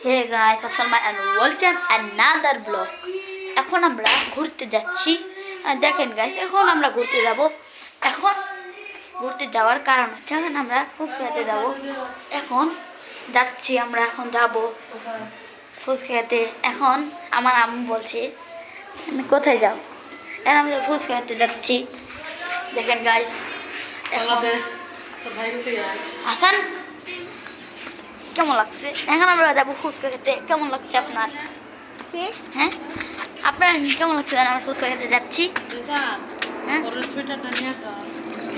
Hey guys, আসসালামু আলাইকুম and welcome another blog. এখন আমরা ঘুরতে যাচ্ছি। দেখেন গাইস, এখন আমরা ঘুরতে যাব। এখন ঘুরতে যাওয়ার কারণ হচ্ছে এখন আমরা ফুচকা খেতে যাব। এখন যাচ্ছি আমরা, এখন যাব ফুচকা খেতে। এখন আমার আম্মু বলছে আমি কোথায় যাব, এখন আমরা ফুচকা খেতে যাচ্ছি। দেখেন গাইস, হাসান কেমন লাগছে? এখন আমরা যাবো ফুচকা খেতে। কেমন লাগছে আপনার? হ্যাঁ, আপনার কেমন লাগছে? আমরা ফুচকা খেতে যাচ্ছি। হ্যাঁ,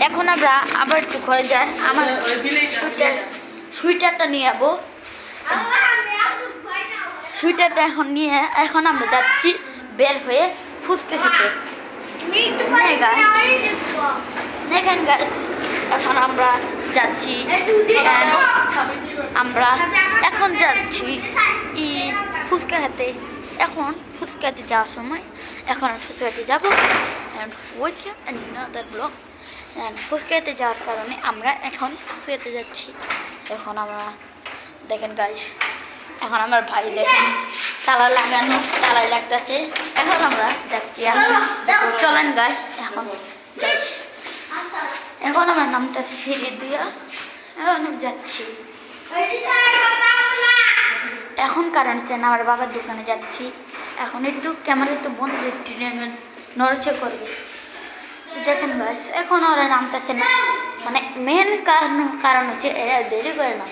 এখন আমরা আবার একটু ঘরে যাই। আমার সুইটারটা নিয়ে যাবো। সুইটারটা এখন নিয়ে এখন আমরা যাচ্ছি বের হয়ে ফুচকা খেতে। দেখেন গাইস, এখন আমরা যাচ্ছি, আমরা এখন যাচ্ছি ফুচকা খেতে। এখন ফুচকা খেতে যাওয়ার সময় এখন আমরা ফুচকা খেতে যাবো। ব্লগ ফুচকা খেতে যাওয়ার কারণে আমরা এখন ফুচকা খেতে যাচ্ছি। এখন আমরা দেখেন গাইস, এখন আমার ভাই দেখেন তালা লাগানো, তালা লাগতেছে। এখন আমরা যাচ্ছি, চলেন গাইস এখন যাই। এখন আমরা নামতেছি সিঁড়ি দিয়ে, এখন যাচ্ছি। এখন কারণ হচ্ছে না, আমার বাবার দোকানে যাচ্ছি। এখন একটু ক্যামেরা একটু বন্ধ, একটু নড়চড় করবে। দেখেন গাইস, এখন ওরা নামতেছে না, মানে মেন কারণ হচ্ছে এরা দেরি করে না।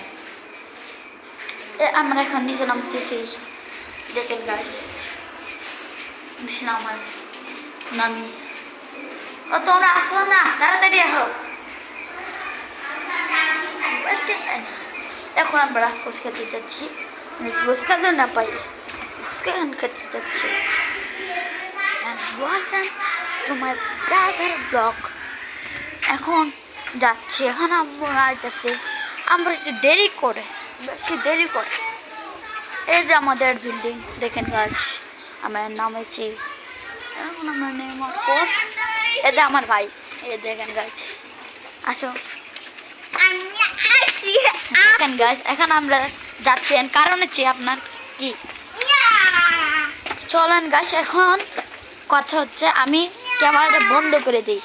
আমরা এখন নিচে নামতেছি। দেখেন গাইস, আমার নামি। ও তোমরা আসো না, তাড়াতাড়ি আসো। এখন আমরা ফুচকা খেতে যাচ্ছি, ফুচকা তো না পাই, ফুচকা খেতে যাচ্ছি। To my brother blog. এখন যাচ্ছি, এখন আমরা আসতেছি। আমরা একটু দেরি করে, বেশি দেরি করে। এই যে আমাদের বিল্ডিং, দেখেন গাছ, আমরা নামেছি। এখন আমরা নেওয়ার পর এই যে আমার ভাই, এই দেখেন গাছ, আসো। দেখেন গাছ, এখন আমরা যাচ্ছি, কারণ হচ্ছে আপনার কি চলেন গাছ। এখন কথা হচ্ছে আমি ক্যামেরাটা বন্ধ করে দিই।